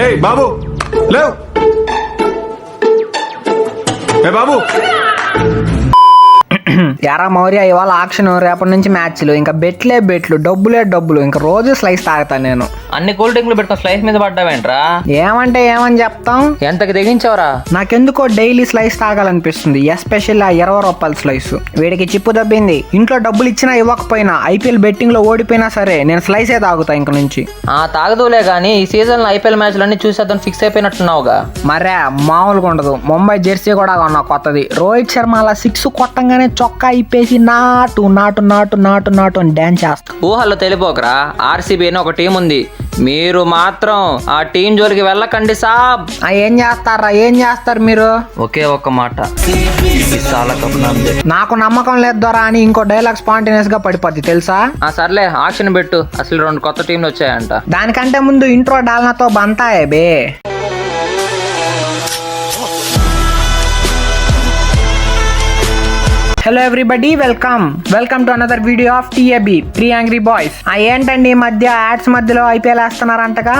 ఏయ్ బాబు లేవ్. ఏ బాబు యారా మౌర్య ఇవాళ ఆక్షన్, రేపటి నుంచి మ్యాచ్లు, ఇంకా బెట్లు, డబ్బులు, ఇంకా రోజు స్లైస్ తాగుతాను నేను. అన్ని కూల్ డ్రింక్లు పెట్టుకుని స్లైస్ మీద పడ్డావేంట్రా? ఏమంటే ఏమని చెప్తాం, ఎంతకి తెగించావరా? నాకెందుకో డైలీ స్లైస్ తాగాలనిపిస్తుంది, ఎస్పెషల్ ఆ 20 రూపాయల స్లైస్. వీడికి చిప్పు దబ్బింది, ఇంట్లో డబ్బులు ఇచ్చినా ఇవ్వకపోయినా ఐపీఎల్ బెట్టింగ్ లో ఓడిపోయినా సరే నేను స్లైసే తాగుతా ఇంక నుంచి. తాగదులే గానీ ఈ సీజన్ లో ఐపీఎల్ మ్యాచ్లు అన్ని చూసేద్దాం ఫిక్స్ అయిపోయినట్టున్నావుగా. మరే మామూలుగా ఉండదు. ముంబై జెర్సీ కూడా కొన్నా కొత్తది. రోహిత్ శర్మ అలా 6 కొట్టంగానే చొక్కా ఇప్పేసి నాటు నాటు నాటు నాటు నాటు అని డాన్స్ చేస్తా. ఊహల్లో తెలిపోకరా, ఆర్సీబీ అని ఒక టీం ఉంది, మీరు మాత్రం ఆ టీం జోలికి వెళ్ళకండి సాబ్. ఏం చేస్తారు మీరు? ఒకే ఒక్క మాట, నాకు నమ్మకం లేదు దొరా అని ఇంకో డైలాగ్ స్పాంటేనియస్ గా పడిపోద్ది తెలుసా. సర్లే ఆక్షన్ పెట్టు, అసలు 2 కొత్త టీంలు వచ్చాయంట. దానికంటే ముందు ఇంట్రో డాల్నాతో బంతాయే బే. Hello everybody, welcome to another video of TAB 3 angry boys. ఏంటండి ఈ మధ్య యాడ్స్ మధ్యలో ఐపీఎల్ వేస్తున్నారంటగా?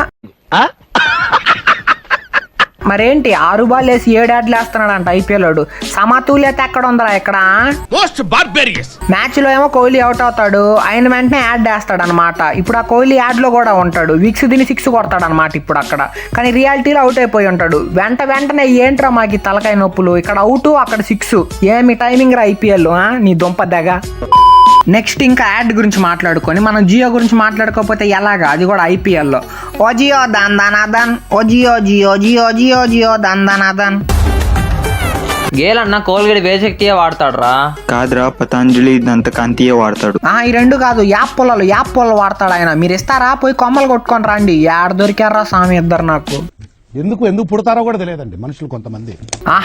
మరేంటి 6 బాల్ వేసి 7 యాడ్లు వేస్తున్నాడంట ఐపీఎల్ వాడు. సమతుల్యత ఎక్కడ ఉందరా ఇక్కడ? మ్యాచ్ లో ఏమో కోహ్లీ అవుట్ అవుతాడు, ఆయన వెంటనే యాడ్ వేస్తాడు అనమాట. ఇప్పుడు ఆ కోహ్లీ యాడ్ లో కూడా ఉంటాడు, విక్స్ దీని 6 కొడతాడు అనమాట ఇప్పుడు అక్కడ. కానీ రియాలిటీలో అవుట్ అయిపోయి ఉంటాడు. వెంటనే ఏంట్రా మాకు తలకాయ నొప్పులు, ఇక్కడ అవుట్ అక్కడ 6. ఏమి టైమింగ్ రా ఐపీఎల్, నీ దుంప దగ. నెక్స్ట్ ఇంకా యాడ్ గురించి మాట్లాడుకొని మనం జియో గురించి మాట్లాడుకోకపోతే ఎలాగా, అది కూడా ఐపీఎల్లో. ఓ జియో దందనాదన్, ఓ జియో జియో జియో జియో జియో దందనాదన్. గేల్ అన్న కోల్గేట్ వేసక్తియే వాడతాడు రా. కాదురా, పతంజలి దంతకాంతియే వాడతాడు. ఈ 2 కాదు, యాప్ పొలాలు వాడతాడు ఆయన. మీరు ఇస్తారా? పోయి కొమ్మలు కొట్టుకొని రండి. యాడ్ దొరికారా స్వామి ఇద్దరు నాకు. ఎందుకు పుడతారో కూడా తెలియదండి మనుషులు కొంతమంది.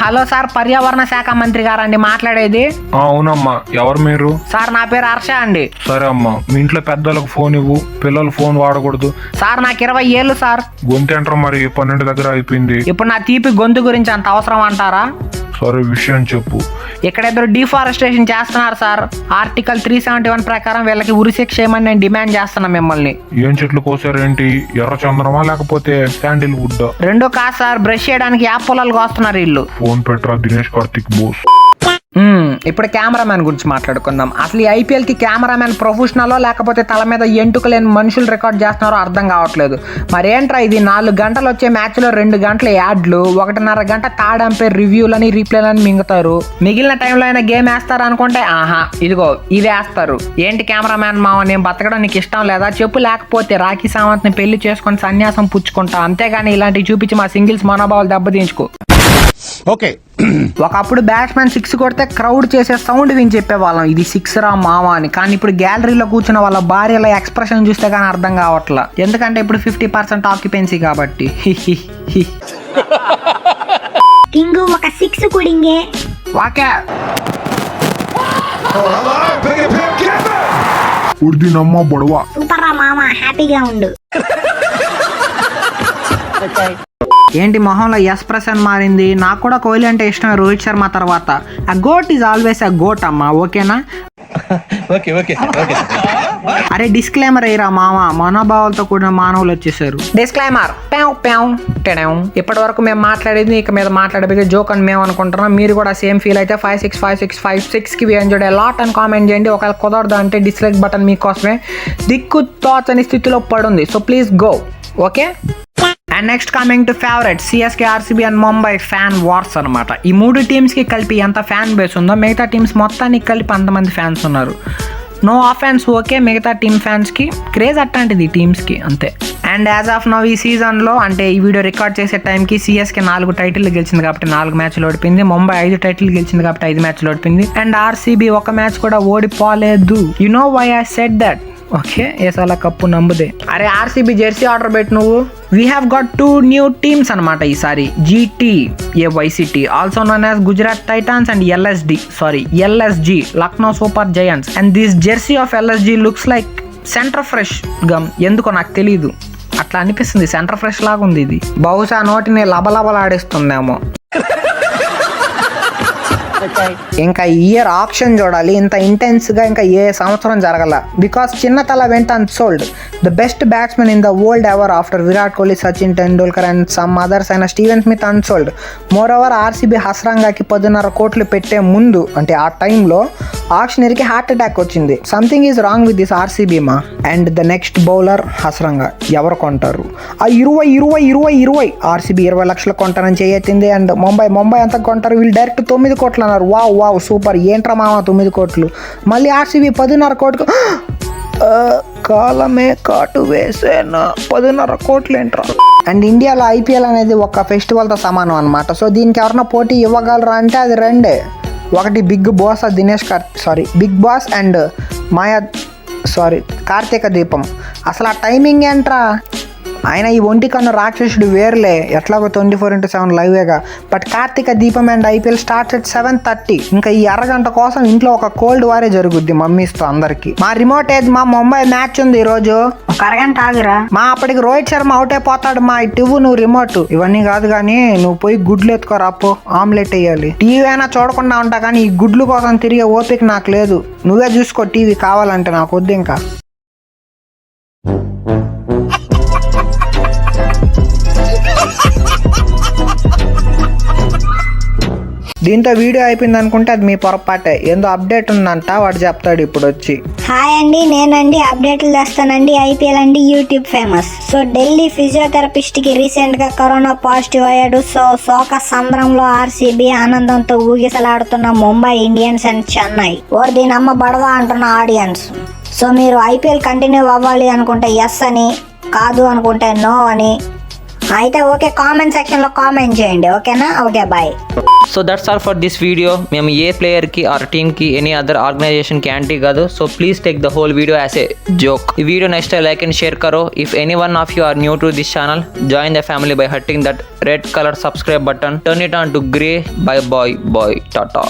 హలో సార్, పర్యావరణ శాఖ మంత్రి గారండి మాట్లాడేది. అవునమ్మా, ఎవరు మీరు? సార్ నా పేరు హర్ష అండి. సరే అమ్మా, మీ ఇంట్లో పెద్దలకు ఫోన్ ఇవ్వు, పిల్లలు ఫోన్ వాడకూడదు. సార్ నాకు 20 ఏళ్ళు సార్. గొంతేంటారు మరి, 12 దగ్గర అయిపోయింది. ఇప్పుడు నా తీపి గొంతు గురించి అంత అవసరం అంటారా? సరే విషయం చెప్పు. ఇక్కడ ఇద్దరు డిఫారెస్టేషన్ చేస్తున్నారు సార్. ఆర్టికల్ 371 ప్రకారం వీళ్ళకి ఉరిశిక్ష చేయమని నేను డిమాండ్ చేస్తున్నా మిమ్మల్ని. ఏం చెట్లు కోసారేంటి? ఎర్ర చంద్రమా లేకపోతే శాండిల్ వుడ్? 2 కాదు సార్, బ్రష్ చేయడానికి యాప్ పొలాలు కోస్తున్నారు వీళ్ళు. ఫోన్ పెట్టరా దినేష్ కార్తిక్ బోస్. ఇప్పుడు కెమెరామ్యాన్ గురించి మాట్లాడుకుందాం. అసలు ఈ ఐపీఎల్ కి కెమెరామ్యాన్ ప్రొఫెషనలో లేకపోతే తల మీద ఎంటుక లేని మనుషులు రికార్డ్ చేస్తున్నారో అర్థం కావట్లేదు. మరేంట్రా ఇది, 4 గంటలు వచ్చే మ్యాచ్ లో 2 గంటల యాడ్లు, 1.5 గంట థర్డ్ అంపైర్ రివ్యూలని రీప్లేలని మింగుతారు. మిగిలిన టైంలో అయినా గేమ్ వేస్తారు అనుకుంటే ఇదిగో ఇది వేస్తారు. ఏంటి కెమెరామ్యాన్ మావ, నేను బతకడం నీకు ఇష్టం లేదా చెప్పు, లేకపోతే రాఖీ సావంత్ ని పెళ్లి చేసుకొని సన్యాసం పుచ్చుకుంటా, అంతేగాని ఇలాంటివి చూపించి మా సింగిల్స్ మనోభావాలు దెబ్బతీయించుకో. ఓకే, ఒకప్పుడు బ్యాట్స్మెన్ 6 కొడితే క్రౌడ్ చేసే సౌండ్ విని చెప్పేవాళ్ళం ఇది 6 రా మావా అని. కానీ ఇప్పుడు గ్యాలరీలో కూర్చున్న వాళ్ళ భార్యల ఎక్స్ప్రెషన్ చూస్తే కానీ అర్థం కావట్లా. ఎందుకంటే ఇప్పుడు 50% ఆక్యుపెన్సీ కాబట్టి. కింగు ఒక 6 కుడింగే వాకే ఉర్దినమ్మ బొడవా. సూపర్ రా మామ, హ్యాపీగా ఉండు. ఏంటి మొహంలో ఎక్స్ప్రెషన్ మారింది? నాకు కూడా కోహ్లీ అంటే ఇష్టమే, రోహిత్ శర్మ తర్వాత. ఆ గోట్ ఈజ్ ఆల్వేస్ ఆ గోట్ అమ్మా, ఓకేనా? అరే డిస్క్లైమర్ అయ్యిరా మామ, మనోభావాలతో కూడిన మానవులు వచ్చేసారు. డిస్క్లైమర్. ఇప్పటి వరకు మేము మాట్లాడేది ఇక మీద మాట్లాడేది జోక్ అని మేము అనుకుంటున్నాం. మీరు కూడా సేమ్ ఫీల్ అయితే 565656 కి ఎంజాయ్ లాట్ అని కామెంట్ చేయండి. ఒకవేళ కుదరదు అంటే డిస్లైక్ బటన్ మీకోసమే. దిక్కు తోచని స్థితిలో పడుంది, so please go. Okay, and next coming to favourite CSK, RCB and Mumbai fan wars అనమాట. ఈ 3 టీమ్స్ కి కలిపి ఎంత ఫ్యాన్ బేస్ ఉందో మిగతా టీమ్స్ మొత్తానికి కలిపి అంతమంది ఫ్యాన్స్ ఉన్నారు. నో ఆఫెన్స్, ఓకే, మిగతా టీమ్ ఫ్యాన్స్ కి క్రేజ్ అట్లాంటిది టీమ్స్ కి, అంతే. అండ్ యాజ్ ఆఫ్ నౌ ఈ సీజన్ లో, అంటే ఈ వీడియో రికార్డ్ చేసే టైంకి సిఎస్కే 4 టైటిల్ గెలిచింది కాబట్టి 4 మ్యాచ్లు ఓడిపోయింది. ముంబై 5 టైటిల్ గెలిచింది కాబట్టి 5 మ్యాచ్లు ఓడిపోయింది. అండ్ ఆర్సీబీ 1 మ్యాచ్ కూడా ఓడిపోలేదు. You know why I said that? Okay, ఏసాల కప్పు నమ్ముదే. అరే ఆర్సీబీ జెర్సీ ఆర్డర్ పెట్టు నువ్వు. We have got 2 new teams అనమాట ఈసారి. GTAYCT, also known as Gujarat Titans, and LSG Lucknow Super Giants. And this jersey of LSG looks like Center Fresh gum. ఎందుకో నాకు తెలీదు, అట్లా అనిపిస్తుంది. సెంటర్ ఫ్రెష్ లాగా ఉంది ఇది. బహుశా నోటిని లబలబలాడిస్తుందేమో. ఇంకా ఇయర్ ఆప్షన్ చూడాలి, ఇంత ఇంటెన్స్ గా ఇంకా ఏ సంవత్సరం జరగల. బికాస్ చిన్న తల వెంట unsold the best batsmen in the world ever after Virat Kohli, Sachin Tendulkar and some others అయిన Steven Smith unsold. More over RCB హస్రంగాకి 10.5 కోట్లు పెట్టే ముందు అంటే ఆ టైంలో ఆక్షనరీకి హార్ట్ అటాక్ వచ్చింది. Something is wrong with this RCB మా. And the next bowler Hasaranga ఎవరు కొంటారు? ఆ 20 ఆర్సీబీ 20 లక్షలు కొంటారని చేయెత్తింది. అండ్ ముంబై అంతా కొంటారు, వీళ్ళు డైరెక్ట్ 9 కోట్లు అన్నారు. వావ్ సూపర్, ఏంట్రా మామ 9 కోట్లు. మళ్ళీ ఆర్సీబీ 10.5 కోట్లు. కాలమే కాటు వేసేనా, 10.5 కోట్లు ఏంట్రా. అండ్ ఇండియాలో ఐపీఎల్ అనేది ఒక ఫెస్టివల్తో సమానం అనమాట. సో దీనికి ఎవరైనా పోటీ ఇవ్వగలరా అంటే అది రెండే. ఒకటి బిగ్ బాస్ అండ్ కార్తీక దీపం. అసలు ఆ టైమింగ్ ఏంట్రా. ఆయన ఈ ఒంటి కన్ను రాక్షసుడు వేర్లే, ఎట్లాగో 24/7 లైవేగా. బట్ కార్తీక దీపం అండ్ ఐపీఎల్ స్టార్ట్స్ at 7:30. ఇంకా ఈ అరగంట కోసం ఇంట్లో ఒక కోల్డ్ వారే జరుగుద్ది మమ్మీస్తో అందరికి. మా రిమోట్ ఏజ్ మా ముంబై మ్యాచ్ ఉంది ఈ రోజు, ఒక అరగంట ఆగురా. మా అప్పటికి రోహిత్ శర్మ అవుట్ అయిపోతాడు. మా ఇవ్వు నువ్వు రిమోట్. ఇవన్నీ కాదు కానీ నువ్వు పోయి గుడ్లు ఎత్తుకోరాపో, ఆమ్లెట్ వేయాలి. టీవీ అయినా చూడకుండా ఉంటా కానీ ఈ గుడ్లు కోసం తిరిగే ఓపిక నాకు లేదు. నువ్వే చూసుకో టీవీ కావాలంటే, నాకు వద్దు ఇంకా. దీంతో వీడియో అయిపోయింది అనుకుంటే అది మీ పొరపాటే. ఏందో అప్డేట్ ఉందంట, వాడు చెప్తాడు ఇప్పుడు వచ్చి. హాయ్ అండి, నేనండి అప్డేట్లు తెస్తానండి. ఐపీఎల్ అండి YouTube famous. So Delhi physiotherapist కి రీసెంట్ గా కరోనా పాజిటివ్ అయ్యాడు. సో శోక సంద్రంలో ఆర్సీబీ, ఆనందంతో ఊగిసలాడుతున్న ముంబై ఇండియన్స్ అండ్ చెన్నై. ఓర్ దీని అమ్మ బడదా అంటున్న ఆడియన్స్. సో మీరు ఐపీఎల్ కంటిన్యూ అవ్వాలి అనుకుంటే ఎస్ అని, కాదు అనుకుంటే నో అని. అయితే ఓకే, కామెంట్ సెక్షన్ లో కామెంట్ చేయండి, ఓకేనా? Okay, bye. So that's all for this video. మేము ఏ ప్లేయర్కి ఆర్ టీమ్కి ఎనీ అదర్ ఆర్గనైజేషన్కి యాంటీ కాదు. So please take the whole video as a joke. ఈ వీడిयो next like and share करो. If any one of you are new to this channel, join the family by hitting that red color subscribe button. Turn it on to grey. Bye bye. Tata.